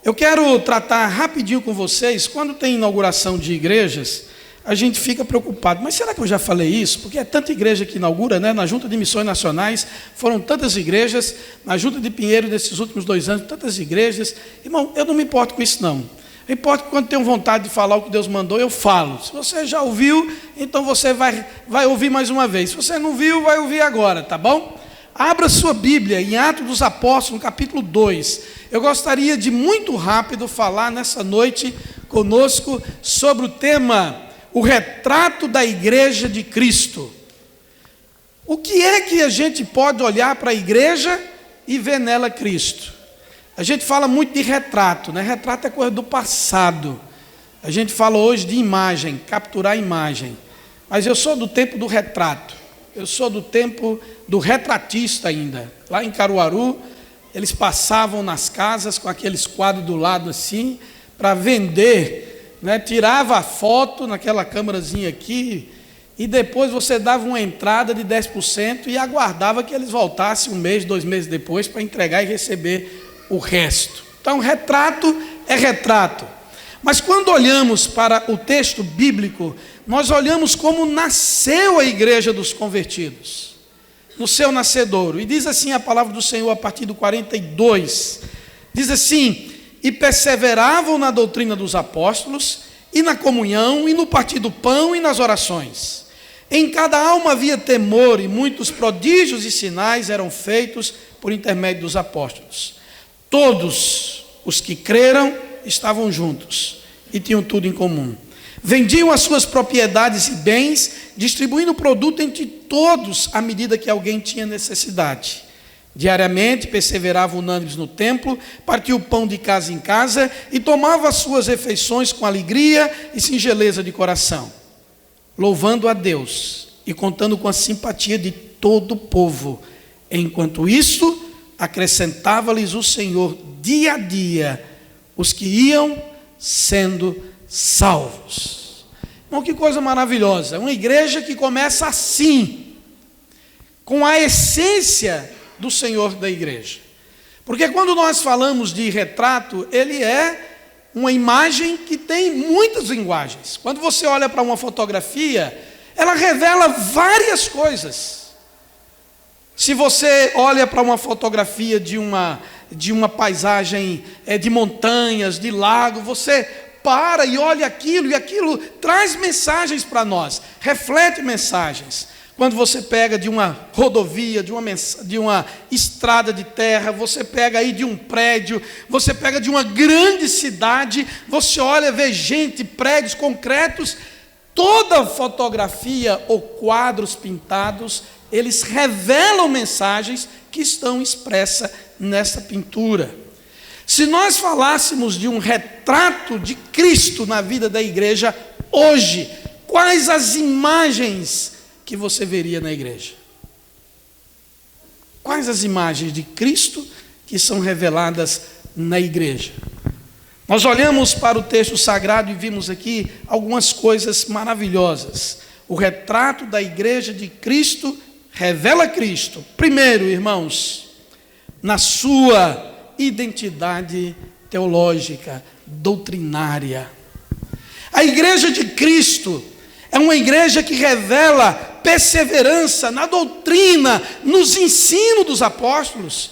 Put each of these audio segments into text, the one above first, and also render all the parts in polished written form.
Eu quero tratar rapidinho com vocês. Quando tem inauguração de igrejas, a gente fica preocupado. Mas será que eu já falei isso? Porque é tanta igreja que inaugura, né? Na Junta de Missões Nacionais foram tantas igrejas. Na Junta de Pinheiro, nesses últimos 2 anos, tantas igrejas. Irmão, eu não me importo com isso, não. Eu importo que quando tenho vontade de falar o que Deus mandou, eu falo. Se você já ouviu, então você vai ouvir mais uma vez. Se você não viu, vai ouvir agora, tá bom? Abra sua Bíblia em Atos dos Apóstolos, no capítulo 2. Eu gostaria de, muito rápido, falar nessa noite conosco sobre o tema, o retrato da Igreja de Cristo. O que é que a gente pode olhar para a igreja e ver nela Cristo? A gente fala muito de retrato, né? Retrato é coisa do passado. A gente fala hoje de imagem, capturar imagem. Mas eu sou do tempo do retrato. Eu sou do tempo do retratista ainda. Lá em Caruaru, eles passavam nas casas com aqueles quadros do lado assim, para vender, né? Tirava a foto naquela câmerazinha aqui, e depois você dava uma entrada de 10% e aguardava que eles voltassem 1 mês, 2 meses depois, para entregar e receber o resto. Então, retrato é retrato. Mas quando olhamos para o texto bíblico, nós olhamos como nasceu a igreja dos convertidos, no seu nascedouro. E diz assim a palavra do Senhor a partir do 42, diz assim: e perseveravam na doutrina dos apóstolos, e na comunhão, e no partir do pão, e nas orações. Em cada alma havia temor, e muitos prodígios e sinais eram feitos por intermédio dos apóstolos. Todos os que creram estavam juntos e tinham tudo em comum. Vendiam as suas propriedades e bens, distribuindo o produto entre todos à medida que alguém tinha necessidade. Diariamente perseveravam unânimes no templo, partiam o pão de casa em casa e tomavam as suas refeições com alegria e singeleza de coração, louvando a Deus e contando com a simpatia de todo o povo. Enquanto isso, acrescentava-lhes o Senhor dia a dia os que iam sendo salvos. Bom, que coisa maravilhosa. Uma igreja que começa assim, com a essência do Senhor da igreja. Porque quando nós falamos de retrato, ele é uma imagem que tem muitas linguagens. Quando você olha para uma fotografia, ela revela várias coisas. Se você olha para uma fotografia de uma paisagem de montanhas, de lago, você para e olha aquilo, e aquilo traz mensagens para nós, reflete mensagens. Quando você pega de uma rodovia, de uma estrada de terra, você pega aí de um prédio, você pega de uma grande cidade, você olha, vê gente, prédios concretos, toda fotografia ou quadros pintados, eles revelam mensagens que estão expressas nessa pintura. Se nós falássemos de um retrato de Cristo na vida da igreja hoje, quais as imagens que você veria na igreja? Quais as imagens de Cristo que são reveladas na igreja? Nós olhamos para o texto sagrado e vimos aqui algumas coisas maravilhosas. O retrato da igreja de Cristo revela Cristo, primeiro, irmãos, na sua identidade teológica, doutrinária. A igreja de Cristo é uma igreja que revela perseverança na doutrina, nos ensinos dos apóstolos.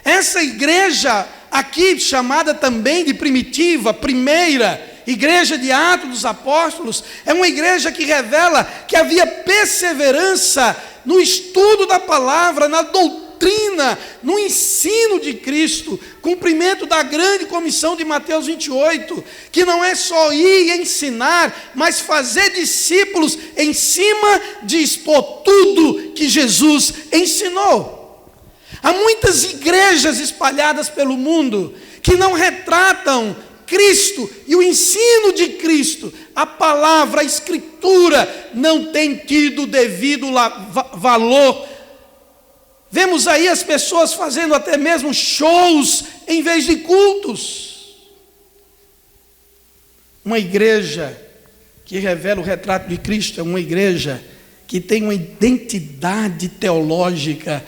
Essa igreja aqui, chamada também de primitiva, primeira, igreja de Atos dos Apóstolos, é uma igreja que revela que havia perseverança no estudo da palavra, na doutrina, no ensino de Cristo, cumprimento da grande comissão de Mateus 28, que não é só ir e ensinar, mas fazer discípulos em cima de expor tudo que Jesus ensinou. Há muitas igrejas espalhadas pelo mundo que não retratam Cristo e o ensino de Cristo. A palavra, a escritura não tem tido devido valor. Vemos aí as pessoas fazendo até mesmo shows em vez de cultos. Uma igreja que revela o retrato de Cristo é uma igreja que tem uma identidade teológica,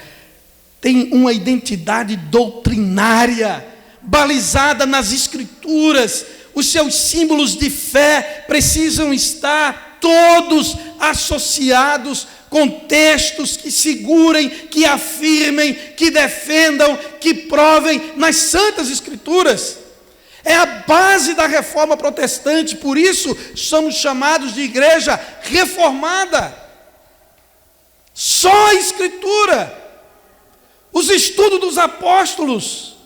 tem uma identidade doutrinária, balizada nas Escrituras. Os seus símbolos de fé precisam estar todos associados com textos que segurem, que afirmem, que defendam, que provem nas Santas Escrituras. É a base da reforma protestante, por isso somos chamados de igreja reformada. Só a Escritura, os estudos dos apóstolos,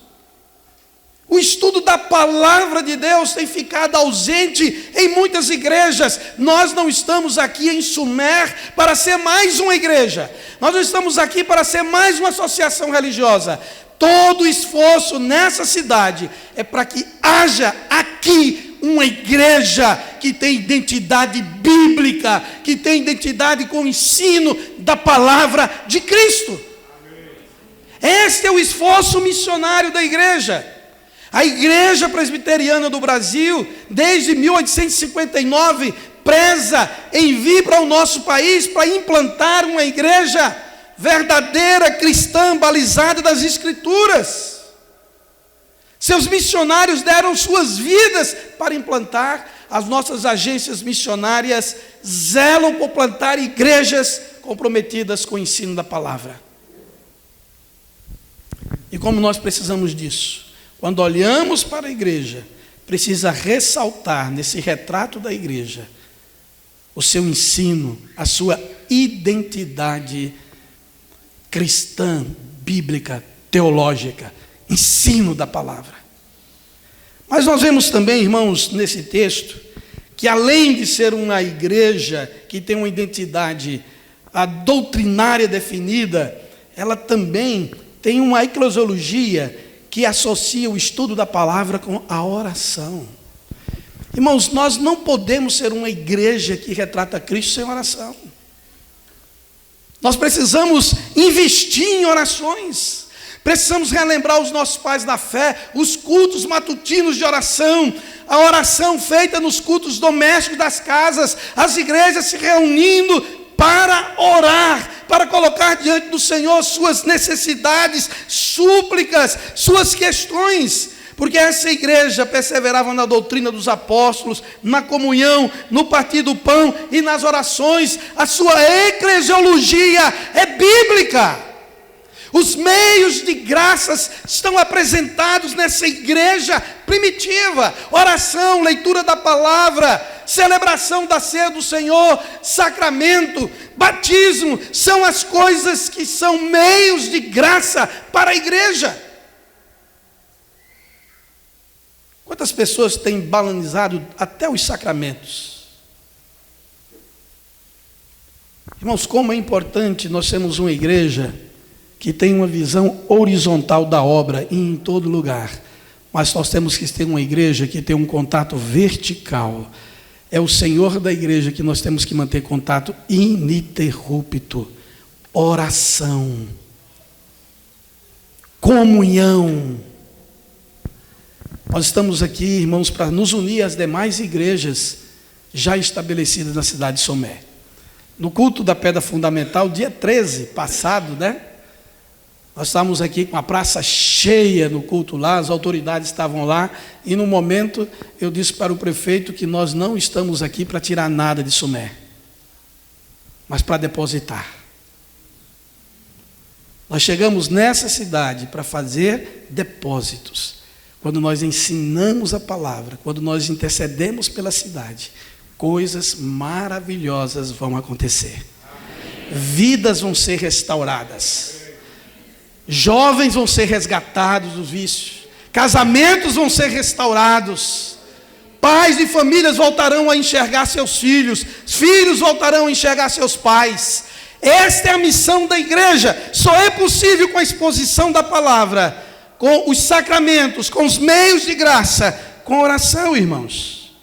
o estudo da palavra de Deus tem ficado ausente em muitas igrejas. Nós não estamos aqui em Sumer para ser mais uma igreja, nós não estamos aqui para ser mais uma associação religiosa. Todo esforço nessa cidade é para que haja aqui uma igreja que tem identidade bíblica, que tem identidade com o ensino da palavra de Cristo. Este é o esforço missionário da igreja. A Igreja Presbiteriana do Brasil, desde 1859, preza em vir para o nosso país para implantar uma igreja verdadeira, cristã, balizada das Escrituras. Seus missionários deram suas vidas para implantar. As nossas agências missionárias zelam por plantar igrejas comprometidas com o ensino da palavra. E como nós precisamos disso? Quando olhamos para a igreja, precisa ressaltar nesse retrato da igreja o seu ensino, a sua identidade cristã, bíblica, teológica, ensino da palavra. Mas nós vemos também, irmãos, nesse texto, que além de ser uma igreja que tem uma identidade doutrinária definida, ela também tem uma eclesiologia que associa o estudo da palavra com a oração. Irmãos, nós não podemos ser uma igreja que retrata Cristo sem oração. Nós precisamos investir em orações, precisamos relembrar os nossos pais da fé, os cultos matutinos de oração, a oração feita nos cultos domésticos das casas, as igrejas se reunindo para orar, para colocar diante do Senhor suas necessidades, súplicas, suas questões, porque essa igreja perseverava na doutrina dos apóstolos, na comunhão, no partir do pão e nas orações. A sua eclesiologia é bíblica. Os meios de graças estão apresentados nessa igreja primitiva: oração, leitura da palavra, celebração da ceia do Senhor, sacramento, batismo, são as coisas que são meios de graça para a igreja. Quantas pessoas têm banalizado até os sacramentos? Irmãos, como é importante nós termos uma igreja que tem uma visão horizontal da obra em todo lugar, mas nós temos que ter uma igreja que tem um contato vertical. É o Senhor da igreja que nós temos que manter contato ininterrupto. Oração, comunhão. Nós estamos aqui, irmãos, para nos unir às demais igrejas já estabelecidas na cidade de Somé. No culto da pedra fundamental, dia 13 passado, nós estávamos aqui com a praça cheia no culto lá, as autoridades estavam lá, e no momento eu disse para o prefeito que nós não estamos aqui para tirar nada de Sumé, mas para depositar. Nós chegamos nessa cidade para fazer depósitos. Quando nós ensinamos a palavra, quando nós intercedemos pela cidade, coisas maravilhosas vão acontecer. Vidas vão ser restauradas. Jovens vão ser resgatados dos vícios. Casamentos vão ser restaurados. Pais de famílias voltarão a enxergar seus filhos. Filhos voltarão a enxergar seus pais. Esta é a missão da igreja. Só é possível com a exposição da palavra, com os sacramentos, com os meios de graça, com oração, irmãos.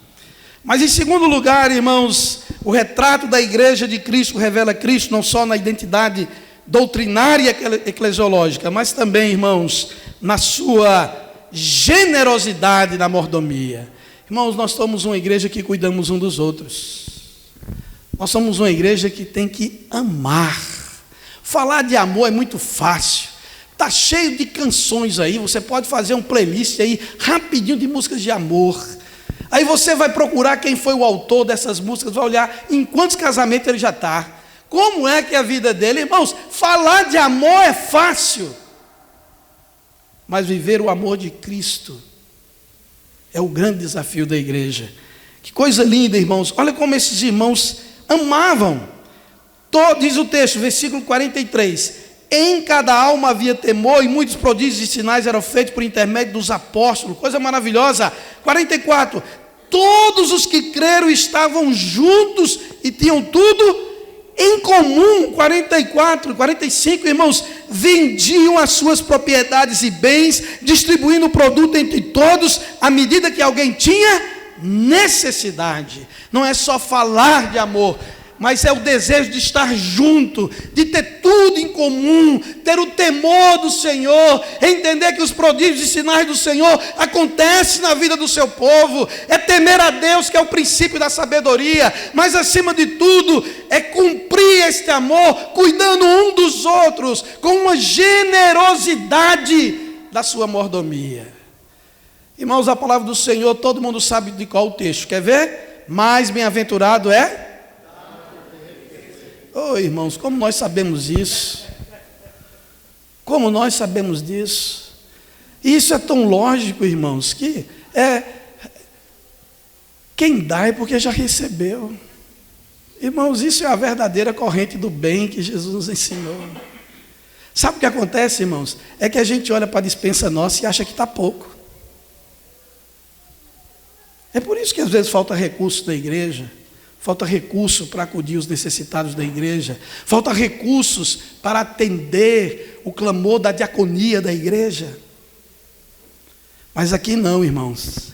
Mas em segundo lugar, irmãos, o retrato da igreja de Cristo revela Cristo não só na identidade doutrinária eclesiológica, mas também, irmãos, na sua generosidade na mordomia. Irmãos, nós somos uma igreja que cuidamos um dos outros. Nós somos uma igreja que tem que amar. Falar de amor é muito fácil. Está cheio de canções aí, você pode fazer um playlist aí, rapidinho, de músicas de amor. Aí você vai procurar quem foi o autor dessas músicas, vai olhar em quantos casamentos ele já está. Como é que é a vida dele? Irmãos, falar de amor é fácil, mas viver o amor de Cristo é o grande desafio da igreja. Que coisa linda, irmãos. Olha como esses irmãos amavam. Diz o texto, versículo 43. Em cada alma havia temor, e muitos prodígios e sinais eram feitos por intermédio dos apóstolos. Coisa maravilhosa. 44. Todos os que creram estavam juntos e tinham tudo em comum. 44, 45, irmãos, vendiam as suas propriedades e bens, distribuindo o produto entre todos, à medida que alguém tinha necessidade. Não é só falar de amor, mas é o desejo de estar junto, de ter tudo em comum, ter o temor do Senhor, entender que os prodígios e sinais do Senhor acontecem na vida do seu povo, é temer a Deus, que é o princípio da sabedoria, mas acima de tudo, é cumprir este amor, cuidando um dos outros, com uma generosidade da sua mordomia. Irmãos, a palavra do Senhor, todo mundo sabe de qual o texto, quer ver? Mais bem-aventurado é? Oh, irmãos, como nós sabemos isso? Como nós sabemos disso? Isso é tão lógico, irmãos, que quem dá é porque já recebeu. Irmãos, isso é a verdadeira corrente do bem que Jesus nos ensinou. Sabe o que acontece, irmãos? É que a gente olha para a despensa nossa e acha que está pouco. É por isso que às vezes falta recurso da igreja. Falta recurso para acudir os necessitados da igreja. Falta recursos para atender o clamor da diaconia da igreja. Mas aqui não, irmãos.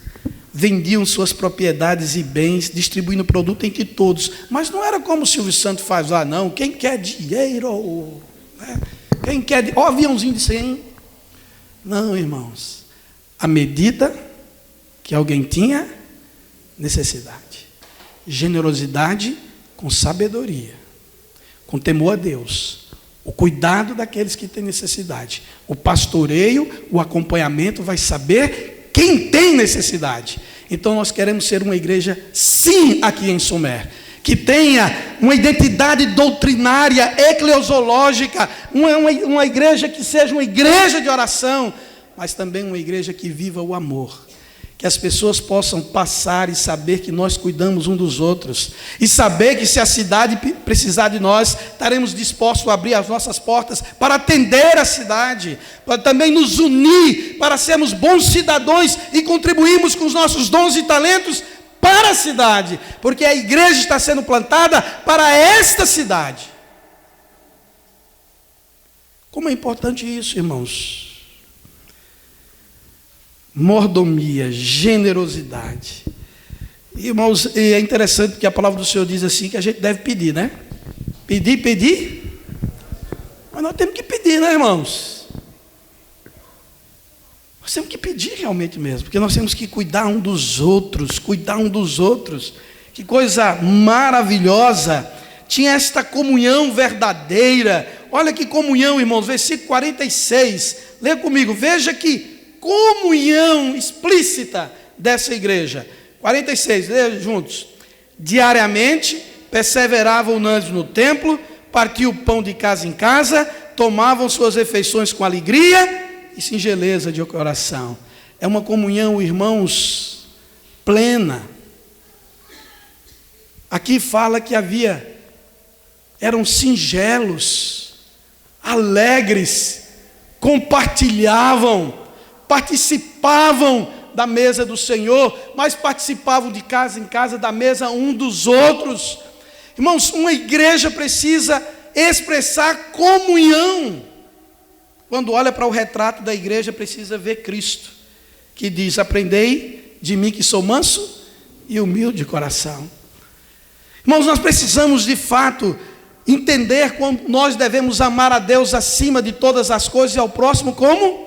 Vendiam suas propriedades e bens, distribuindo produto entre todos. Mas não era como o Silvio Santos faz lá, não. Quem quer dinheiro? Né? Quem quer... Ó, aviãozinho de 100. Não, irmãos. À medida que alguém tinha necessidade. Generosidade com sabedoria, com temor a Deus, o cuidado daqueles que têm necessidade, o pastoreio, o acompanhamento, vai saber quem tem necessidade. Então nós queremos ser uma igreja, sim, aqui em Sumer, que tenha uma identidade doutrinária, eclesiológica, uma igreja que seja uma igreja de oração, mas também uma igreja que viva o amor. Que as pessoas possam passar e saber que nós cuidamos um dos outros. E saber que se a cidade precisar de nós, estaremos dispostos a abrir as nossas portas para atender a cidade. Para também nos unir, para sermos bons cidadãos e contribuirmos com os nossos dons e talentos para a cidade. Porque a igreja está sendo plantada para esta cidade. Como é importante isso, irmãos. Mordomia, generosidade. Irmãos, e é interessante porque a palavra do Senhor diz assim, que a gente deve pedir, né? Pedir. Mas nós temos que pedir, né, irmãos? Nós temos que pedir realmente mesmo, porque nós temos que cuidar um dos outros. Que coisa maravilhosa. Tinha esta comunhão verdadeira. Olha que comunhão, irmãos, versículo 46. Leia comigo, veja que comunhão explícita dessa igreja. 46, leia juntos. Diariamente perseveravam unânimes no templo, partiam o pão de casa em casa, tomavam suas refeições com alegria e singeleza de coração. É uma comunhão, irmãos, plena. Aqui fala que eram singelos, alegres, compartilhavam, participavam da mesa do Senhor, mas participavam de casa em casa da mesa um dos outros. Irmãos, uma igreja precisa expressar comunhão. Quando olha para o retrato da igreja, precisa ver Cristo, que diz: aprendei de mim que sou manso e humilde de coração. Irmãos, nós precisamos de fato entender como nós devemos amar a Deus acima de todas as coisas e ao próximo como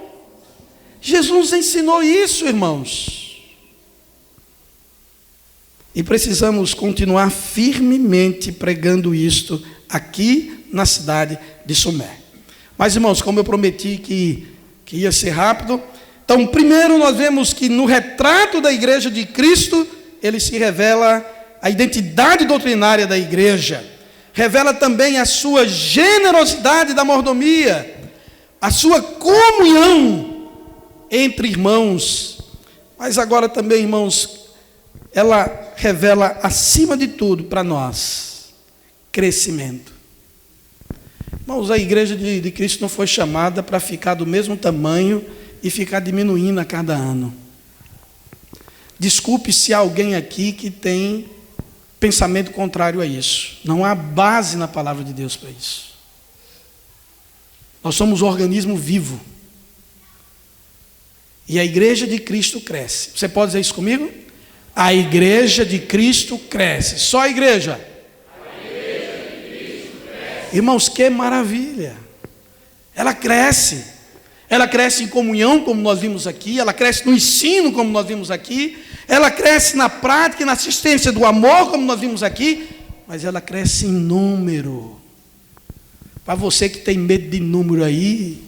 Jesus ensinou isso, irmãos. E precisamos continuar firmemente pregando isto aqui na cidade de Sumer. Mas, irmãos, como eu prometi que ia ser rápido, então, primeiro nós vemos que no retrato da igreja de Cristo, ele se revela a identidade doutrinária da igreja, revela também a sua generosidade da mordomia, a sua comunhão entre irmãos, mas agora também, irmãos, ela revela, acima de tudo, para nós, crescimento. Irmãos, a igreja de Cristo não foi chamada para ficar do mesmo tamanho e ficar diminuindo a cada ano. Desculpe se há alguém aqui que tem pensamento contrário a isso. Não há base na palavra de Deus para isso. Nós somos um organismo vivo. E a igreja de Cristo cresce. Você pode dizer isso comigo? A igreja de Cristo cresce. Só a igreja. A igreja de Cristo cresce. Irmãos, que maravilha. Ela cresce. Ela cresce em comunhão, como nós vimos aqui. Ela cresce no ensino, como nós vimos aqui. Ela cresce na prática e na assistência do amor, como nós vimos aqui. Mas ela cresce em número. Para você que tem medo de número aí,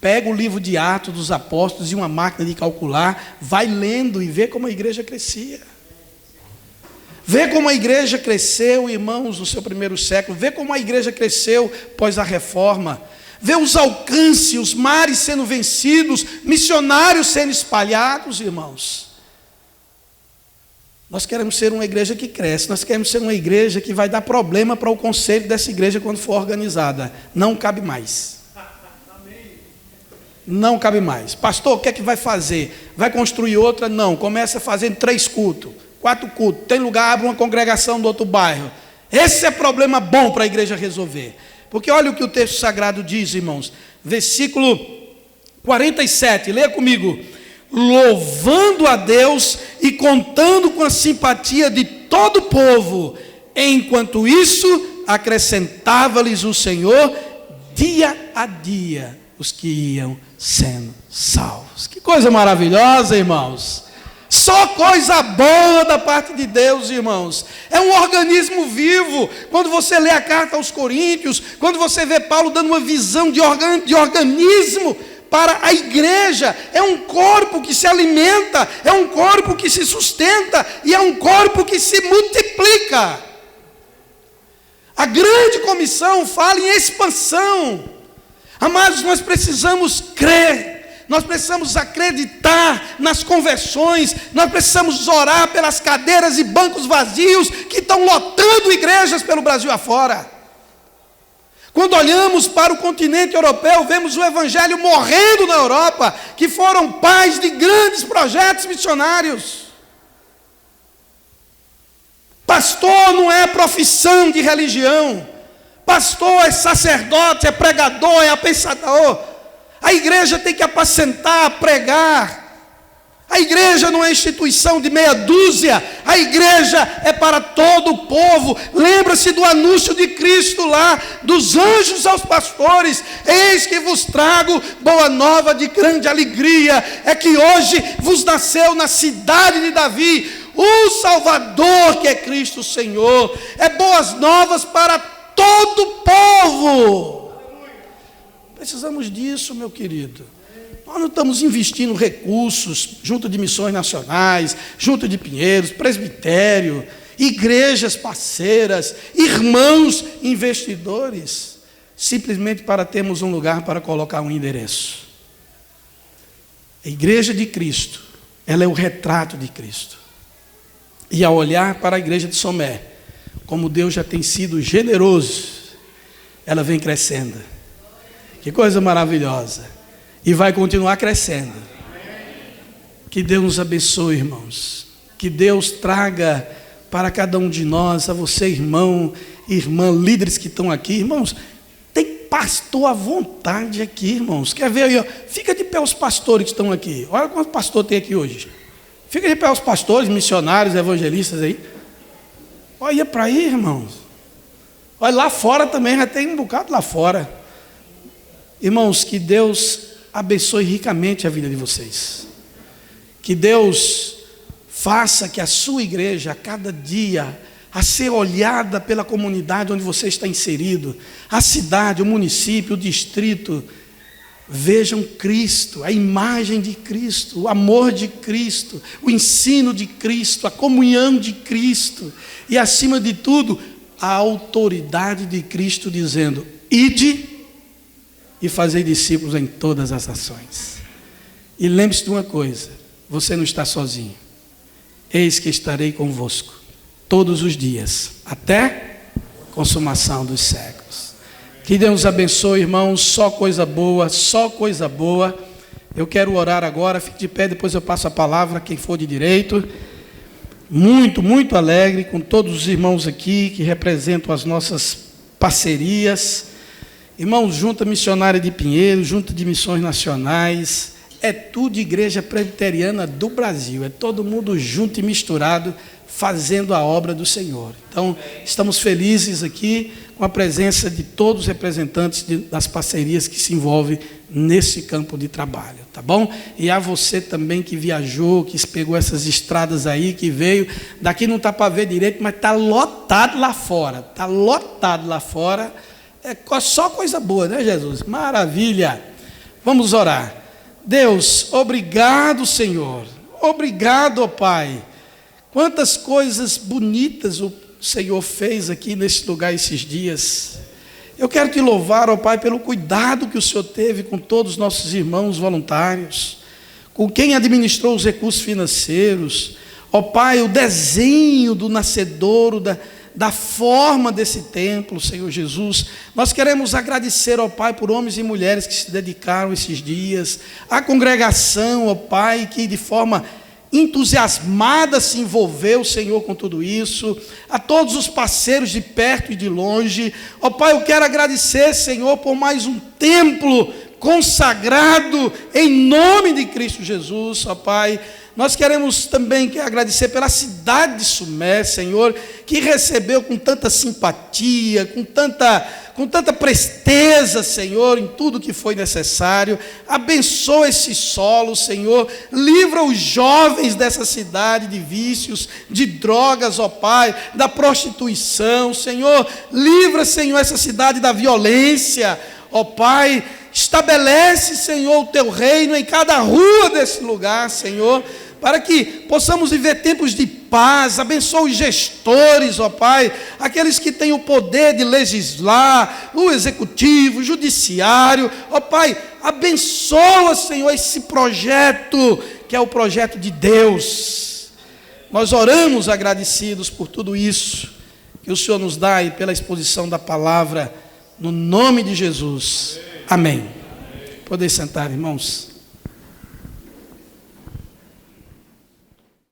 pega o livro de Atos dos Apóstolos e uma máquina de calcular, vai lendo e vê como a igreja crescia. Vê como a igreja cresceu, irmãos, no seu primeiro século. Vê como a igreja cresceu após a reforma. Vê os alcances, os mares sendo vencidos, missionários sendo espalhados, irmãos. Nós queremos ser uma igreja que cresce, nós queremos ser uma igreja que vai dar problema para o conselho dessa igreja quando for organizada. Não cabe mais. Não cabe mais. Pastor, o que é que vai fazer? Vai construir outra? Não. Começa fazendo 3 cultos, 4 cultos. Tem lugar, abre uma congregação do outro bairro. Esse é problema bom para a igreja resolver. Porque olha o que o texto sagrado diz, irmãos. Versículo 47, leia comigo. Louvando a Deus e contando com a simpatia de todo o povo. Enquanto isso, acrescentava-lhes o Senhor, dia a dia, os que iam sendo salvos. Que coisa maravilhosa, irmãos. Só coisa boa da parte de Deus, irmãos. É um organismo vivo. Quando você lê a carta aos Coríntios, quando você vê Paulo dando uma visão de organismo para a igreja, é um corpo que se alimenta, é um corpo que se sustenta e é um corpo que se multiplica. A grande comissão fala em expansão. Amados, nós precisamos crer. Nós precisamos acreditar nas conversões, nós precisamos orar pelas cadeiras e bancos vazios que estão lotando igrejas pelo Brasil afora. Quando olhamos para o continente europeu, vemos o evangelho morrendo na Europa, que foram pais de grandes projetos missionários. Pastor não é profissão de religião, pastor é sacerdote, é pregador, é apensador. A igreja tem que apacentar, pregar. A igreja não é instituição de meia dúzia. A igreja é para todo o povo. Lembra-se do anúncio de Cristo lá, dos anjos aos pastores. Eis que vos trago boa nova de grande alegria. É que hoje vos nasceu na cidade de Davi o Salvador, que é Cristo Senhor. É boas novas para todo o povo. Precisamos disso, meu querido. Nós não estamos investindo recursos, junto de missões nacionais, junto de Pinheiros, presbitério, igrejas parceiras, irmãos investidores, simplesmente para termos um lugar para colocar um endereço. A igreja de Cristo, ela é o retrato de Cristo. E ao olhar para a igreja de Somé, como Deus já tem sido generoso, ela vem crescendo. Que coisa maravilhosa. E vai continuar crescendo. Que Deus nos abençoe, irmãos. Que Deus traga para cada um de nós, a você, irmão, irmã, líderes que estão aqui. Irmãos, tem pastor à vontade aqui, irmãos. Quer ver aí? Ó? Fica de pé os pastores que estão aqui. Olha quantos pastores tem aqui hoje. Fica de pé os pastores, missionários, evangelistas aí. Olha para aí, irmãos. Olha lá fora também, já tem um bocado lá fora. Irmãos, que Deus abençoe ricamente a vida de vocês. Que Deus faça que a sua igreja, a cada dia, a ser olhada pela comunidade onde você está inserido, a cidade, o município, o distrito. Vejam Cristo, a imagem de Cristo, o amor de Cristo, o ensino de Cristo, a comunhão de Cristo e, acima de tudo, a autoridade de Cristo dizendo: ide e fazei discípulos em todas as nações. E lembre-se de uma coisa: você não está sozinho. Eis que estarei convosco todos os dias, até a consumação dos séculos. Que Deus nos abençoe, irmãos. Só coisa boa, só coisa boa. Eu quero orar agora. Fique de pé, depois eu passo a palavra a quem for de direito. Muito, muito alegre com todos os irmãos aqui que representam as nossas parcerias. Irmãos, Junta Missionária de Pinheiro, Junta de Missões Nacionais, é tudo Igreja Presbiteriana do Brasil, é todo mundo junto e misturado, fazendo a obra do Senhor. Então, estamos felizes aqui com a presença de todos os representantes das parcerias que se envolvem nesse campo de trabalho, tá bom? E a você também que viajou, que pegou essas estradas aí, que veio, daqui não está para ver direito, mas está lotado lá fora, está lotado lá fora, é só coisa boa, né, Jesus? Maravilha! Vamos orar. Deus, obrigado, Senhor, obrigado, ó Pai. Quantas coisas bonitas o Senhor fez aqui nesse lugar esses dias. Eu quero te louvar, ó Pai, pelo cuidado que o Senhor teve com todos os nossos irmãos voluntários, com quem administrou os recursos financeiros, ó Pai, o desenho do nascedouro, da forma desse templo, Senhor Jesus. Nós queremos agradecer, ó Pai, por homens e mulheres que se dedicaram esses dias, a congregação, ó Pai, que de forma entusiasmada se envolveu, Senhor, com tudo isso, a todos os parceiros de perto e de longe. Ó Pai, eu quero agradecer, Senhor, por mais um templo consagrado em nome de Cristo Jesus, ó Pai. Nós queremos também agradecer pela cidade de Sumé, Senhor, que recebeu com tanta simpatia, com tanta presteza, Senhor, em tudo que foi necessário. Abençoa esse solo, Senhor. Livra os jovens dessa cidade de vícios, de drogas, ó Pai, da prostituição, Senhor. Livra, Senhor, essa cidade da violência, ó Pai. Estabelece, Senhor, o teu reino em cada rua desse lugar, Senhor, para que possamos viver tempos de paz. Abençoa os gestores, ó Pai, aqueles que têm o poder de legislar, o executivo, o judiciário, ó Pai, abençoa, Senhor, esse projeto, que é o projeto de Deus. Nós oramos agradecidos por tudo isso que o Senhor nos dá e pela exposição da palavra, no nome de Jesus. Amém. Podem sentar, irmãos.